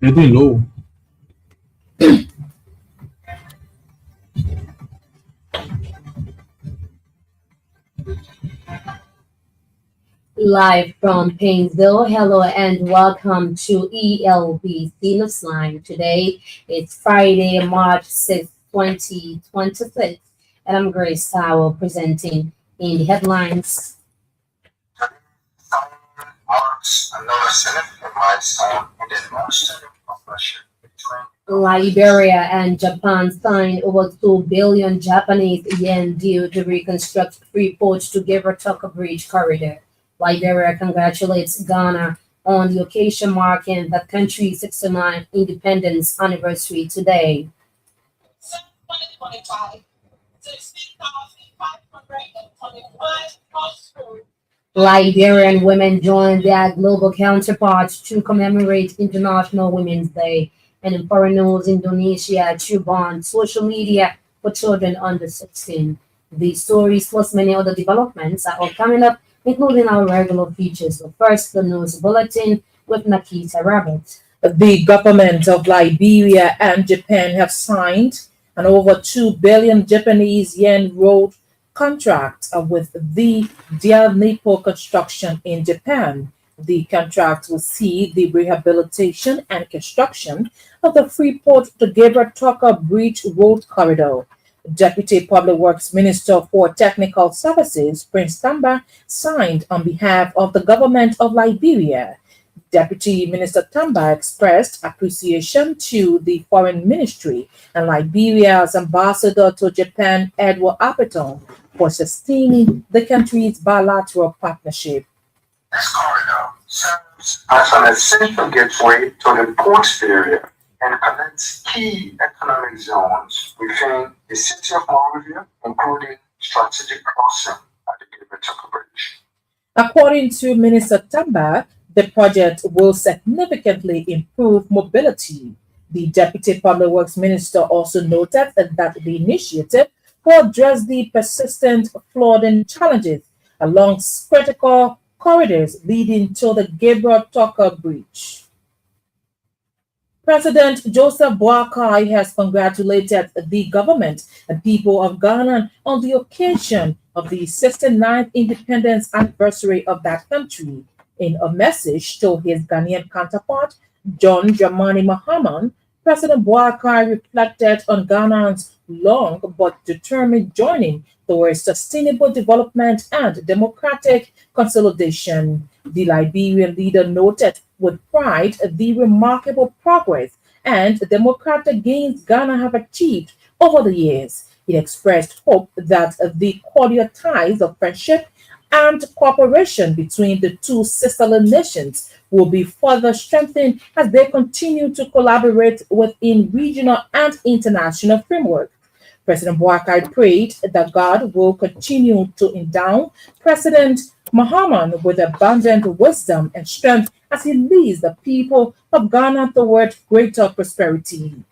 Getting low. Live from Painesville, hello and welcome to Elbc Newsline. Today it's Friday, March 6th, 2026, and I'm Grace Howell presenting in the headlines. Marks another significant milestone in the long-standing partnership between Liberia and Japan signed over 2 billion Japanese yen deal to reconstruct Freeport Together Tucker Bridge corridor. Liberia congratulates Ghana on the occasion marking the country's 69th independence anniversary today. 2025, 16,525 households. Liberian women joined their global counterparts to commemorate International Women's Day. And in foreign news, Indonesia to ban social media for children under 16. These stories plus many other developments are all coming up, including our regular features. So first, the news bulletin with Nakita Rabbit. The government of Liberia and Japan have signed an over 2 billion Japanese yen road contract with the Dear Nippo construction in Japan. The contract will see the rehabilitation and construction of the Freeport Together Tucker Bridge Road Corridor. Deputy Public Works Minister for Technical Services, Prince Tamba, signed on behalf of the government of Liberia. Deputy Minister Tamba expressed appreciation to the Foreign Ministry and Liberia's ambassador to Japan, Edward Appeton, for sustaining the country's bilateral partnership. this corridor serves as an essential gateway to the port area and connects key economic zones within the city of Monrovia, including strategic crossing at the Tucker Bridge. According to Minister Tamba, the project will significantly improve mobility. The Deputy Public Works Minister also noted that the initiative will address the persistent flooding challenges along critical corridors leading to the Gabriel Tucker Bridge. President Joseph Boakai has congratulated the government and people of Ghana on the occasion of the 69th independence anniversary of that country. In a message to his Ghanaian counterpart, John Dramani Mahama, President Boakai reflected on Ghana's long but determined journey towards sustainable development and democratic consolidation. The Liberian leader noted with pride the remarkable progress and democratic gains Ghana have achieved over the years. He expressed hope that the cordial ties of friendship and cooperation between the two sisterland nations will be further strengthened as they continue to collaborate within regional and international frameworks. President Boakai prayed that God will continue to endow President Mahama with abundant wisdom and strength as he leads the people of Ghana toward greater prosperity.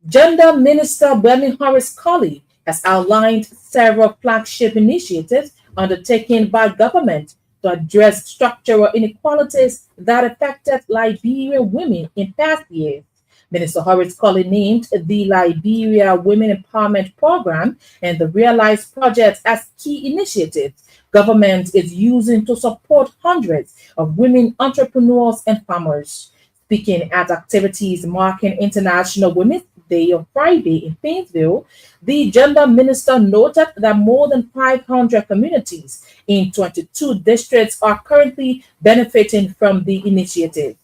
Gender Minister Benny Harris Colley has outlined several flagship initiatives undertaken by government to address structural inequalities that affected Liberian women in past years. Minister Horace Colley named the Liberia Women Empowerment Program and the Realize Project as key initiatives government is using to support hundreds of women entrepreneurs and farmers. Speaking at activities marking International Women's Day on Friday in Painesville, the gender minister noted that more than 500 communities in 22 districts are currently benefiting from the initiative.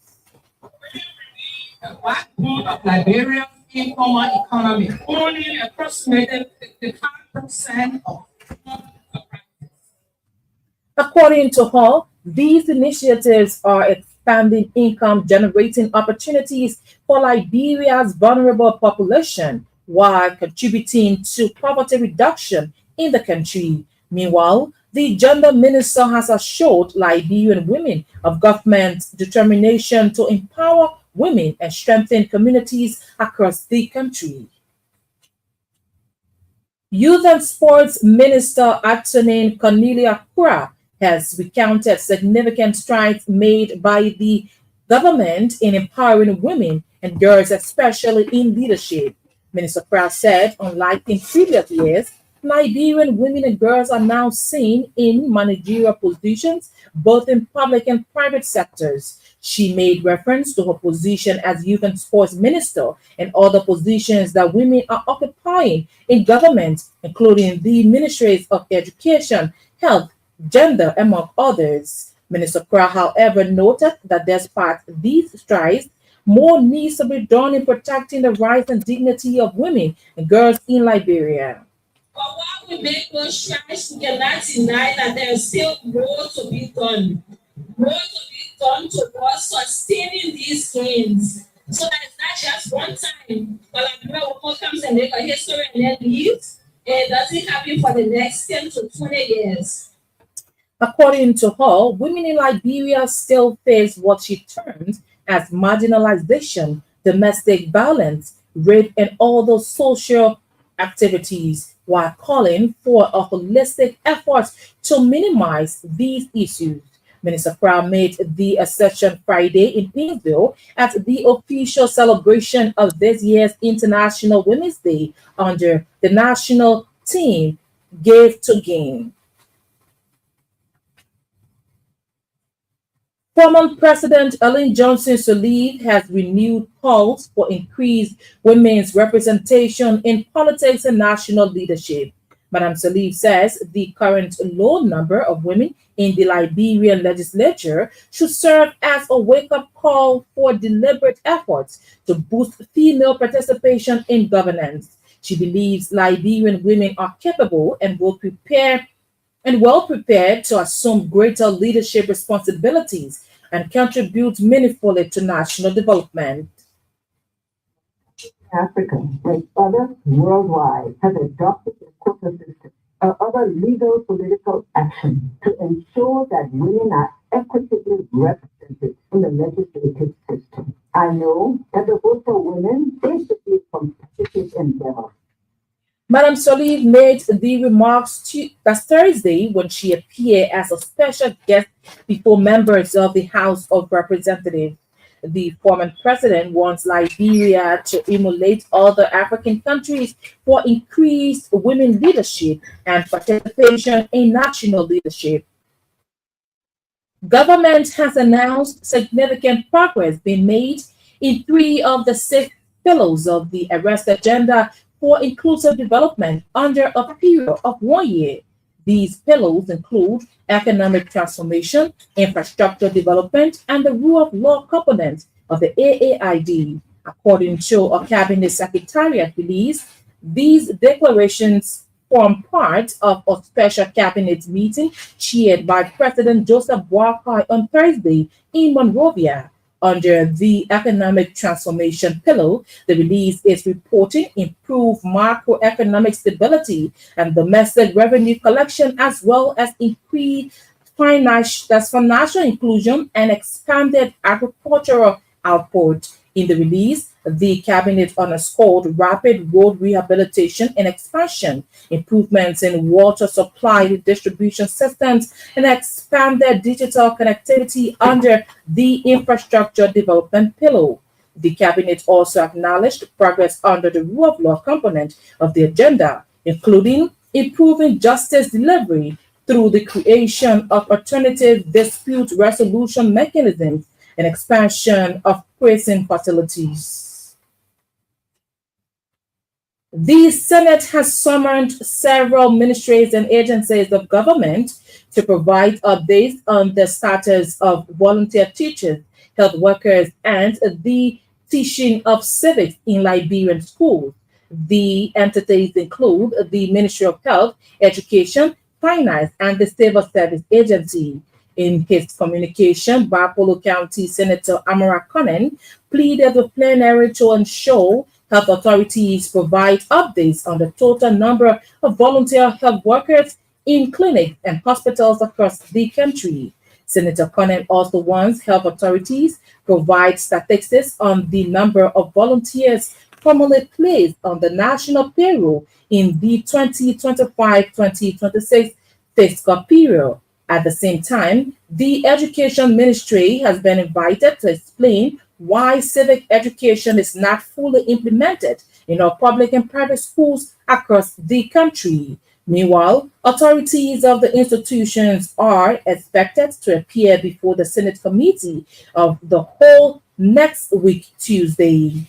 The backbone of Liberia's informal economy, only approximately 55% of According to Hall, these initiatives are expanding income generating opportunities for Liberia's vulnerable population while contributing to poverty reduction in the country. Meanwhile, the gender minister has assured Liberian women of government's determination to empower women and strengthen communities across the country. Youth and Sports Minister Antonin Cornelia Kura has recounted significant strides made by the government in empowering women and girls, especially in leadership. Minister Krause said, unlike in previous years, Liberian women and girls are now seen in managerial positions, both in public and private sectors. She made reference to her position as Youth and Sports Minister and other positions that women are occupying in government, including the Ministries of Education, Health, Gender, among others. Minister Kra, however, noted that despite these strides, more needs to be done in protecting the rights and dignity of women and girls in Liberia. But while we make those strides, we cannot deny that there is still more to be done. More to be done towards sustaining these gains. So that it's not just one time. But Liberia will come and make a history and then leaves. And it doesn't happen for the next 10 to 20 years. According to her, women in Liberia still face what she terms as marginalization, domestic violence, rape, and other social activities, while calling for a holistic effort to minimize these issues. Minister Crown made the assertion Friday in Painesville at the official celebration of this year's International Women's Day under the national theme Give to Gain. Former President Ellen Johnson Sirleaf has renewed calls for increased women's representation in politics and national leadership. Madam Sirleaf says the current low number of women in the Liberian legislature should serve as a wake-up call for deliberate efforts to boost female participation in governance. She believes Liberian women are capable and well prepared to assume greater leadership responsibilities and contribute meaningfully to national development. Africa, like others worldwide, has adopted the quota system or other legal political action to ensure that women are equitably represented in the legislative system. I know that the vote for women is to be a competitive endeavor. Madam Sirleaf made the remarks last Thursday when she appeared as a special guest before members of the House of Representatives. The former president wants Liberia to emulate other African countries for increased women leadership and participation in national leadership. Government has announced significant progress being made in 3 of the 6 pillars of the Arrest Agenda for Inclusive Development under a period of 1 year. These pillars include economic transformation, infrastructure development, and the rule of law component of the AAID. According to a cabinet secretariat release, these declarations form part of a special cabinet meeting chaired by President Joseph Boakai on Thursday in Monrovia. Under the economic transformation pillar, the release is reporting improved macroeconomic stability and domestic revenue collection, as well as increased financial inclusion and expanded agricultural output. In the release, the cabinet underscored rapid road rehabilitation and expansion, improvements in water supply distribution systems, and expanded digital connectivity under the infrastructure development pillar. The cabinet also acknowledged progress under the rule of law component of the agenda, including improving justice delivery through the creation of alternative dispute resolution mechanisms and expansion of prison facilities. The Senate has summoned several ministries and agencies of government to provide updates on the status of volunteer teachers, health workers, and the teaching of civics in Liberian schools. The entities include the Ministry of Health, Education, Finance, and the Civil Service Agency. In his communication, Bapolo County Senator Amara Conan pleaded with plenary to ensure health authorities provide updates on the total number of volunteer health workers in clinics and hospitals across the country. Senator Conan also wants health authorities provide statistics on the number of volunteers formerly placed on the national payroll in the 2025-2026 fiscal period. At the same time, the Education Ministry has been invited to explain why civic education is not fully implemented in our public and private schools across the country. Meanwhile, authorities of the institutions are expected to appear before the Senate Committee of the Whole next week, Tuesday.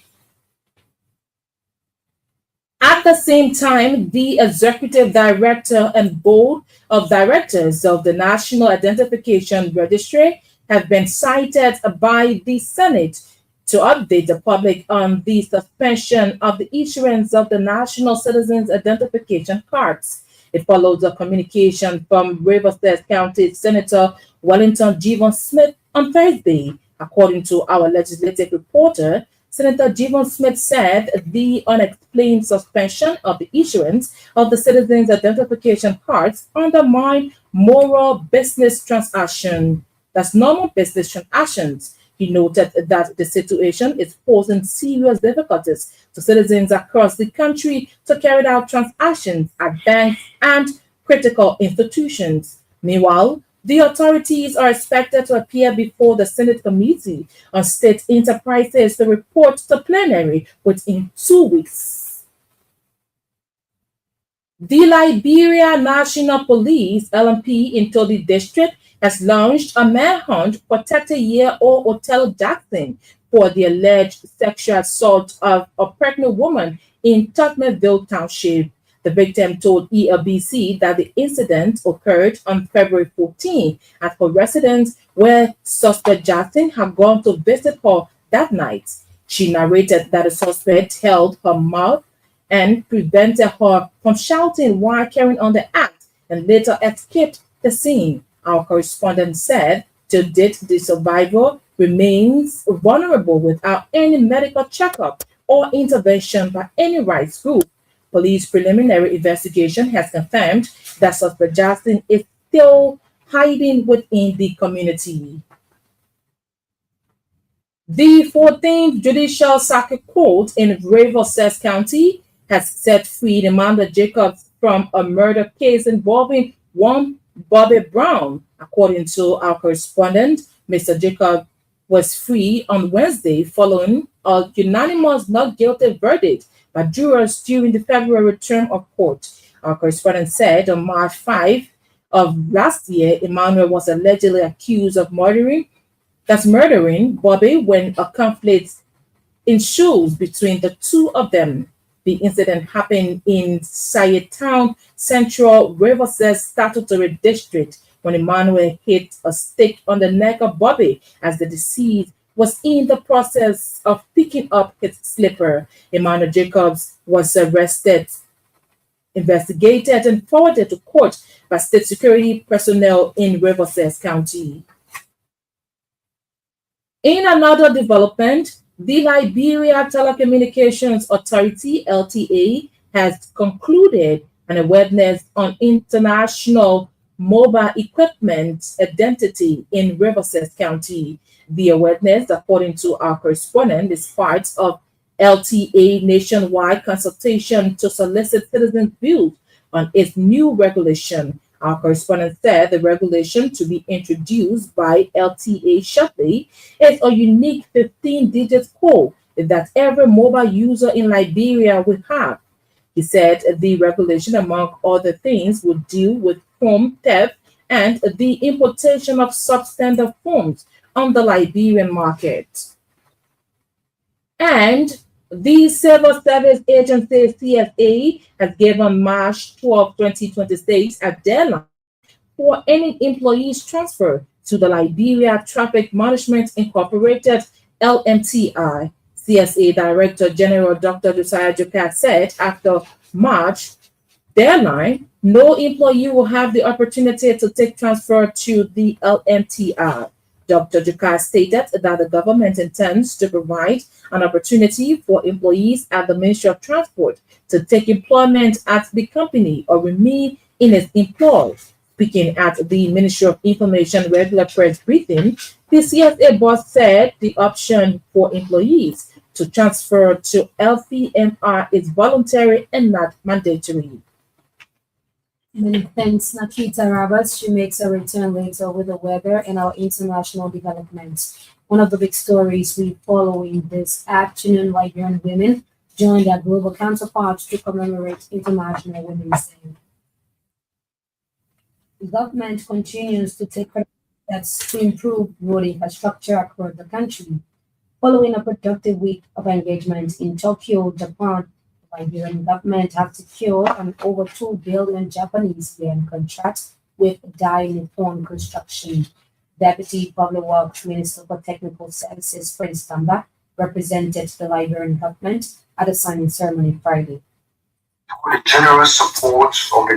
At the same time, the executive director and board of directors of the National Identification Registry have been cited by the Senate to update the public on the suspension of the issuance of the National Citizens Identification Cards. It follows a communication from Riverside County Senator Wellington Jevon Smith on Thursday. According to our legislative reporter, Senator Jevon Smith said the unexplained suspension of the issuance of the citizens' identification cards undermine moral business transaction. That's normal business transactions. He noted that the situation is posing serious difficulties to citizens across the country to carry out transactions at banks and critical institutions. Meanwhile, the authorities are expected to appear before the Senate Committee on State Enterprises to report to plenary within 2 weeks. The Liberia National Police (LNP) in Todi District has launched a manhunt for 30-year-old Othello Jackson for the alleged sexual assault of a pregnant woman in Tottenville Township. The victim told Elbc that the incident occurred on February 14 at her residence where suspect Jackson had gone to visit her that night. She narrated that the suspect held her mouth and prevented her from shouting while carrying on the act and later escaped the scene. Our correspondent said to date the survivor remains vulnerable without any medical checkup or intervention by any rights group. Police preliminary investigation has confirmed that suspect Jackson is still hiding within the community. The 14th Judicial Circuit Court in Riverside County has set free Amanda Jacobs from a murder case involving one Bobby Brown. According to our correspondent, Mr. Jacobs was free on Wednesday following a unanimous not guilty verdict by jurors during the February term of court. Our correspondent said on March 5 of last year, Emmanuel was allegedly accused of murdering Bobby when a conflict ensues between the two of them. The incident happened in Sayetown Central Riverside Statutory District when Emmanuel hit a stick on the neck of Bobby as the deceased was in the process of picking up his slipper. Emmanuel Jacobs was arrested, investigated, and forwarded to court by state security personnel in Riverside County. In another development, the Liberia Telecommunications Authority (LTA) has concluded an awareness on international mobile equipment identity in Riverside County. The awareness, according to our correspondent, is part of LTA nationwide consultation to solicit citizens' views on its new regulation. Our correspondent said the regulation to be introduced by LTA shortly is a unique 15-digit code that every mobile user in Liberia will have. He said the regulation, among other things, would deal with phone theft and the importation of substandard phones on the Liberian market. And the Civil Service Agency CSA has given March 12, 2026 a deadline for any employees transfer to the Liberia Traffic Management Incorporated LMTI. CSA Director General Dr. Josiah Jokat said after March deadline, no employee will have the opportunity to take transfer to the LMTI. Dr. Jokat stated that the government intends to provide an opportunity for employees at the Ministry of Transport to take employment at the company or remain in its employ. Speaking at the Ministry of Information regular press briefing, the CSA boss said the option for employees to transfer to LCMR is voluntary and not mandatory. Many thanks, Nakita Roberts. She makes a return later with the weather and our international developments. One of the big stories we following this afternoon, Liberian women joined their global counterparts to commemorate International Women's Day. The government continues to take steps to improve road infrastructure across the country. Following a productive week of engagement in Tokyo, Japan, the Liberian government has secured an over 2 billion Japanese yen contract with Dai Nippon Construction. Deputy Public Works Minister for Technical Services, Prince Tamba, represented the Liberian government at the signing ceremony Friday. With the generous support of the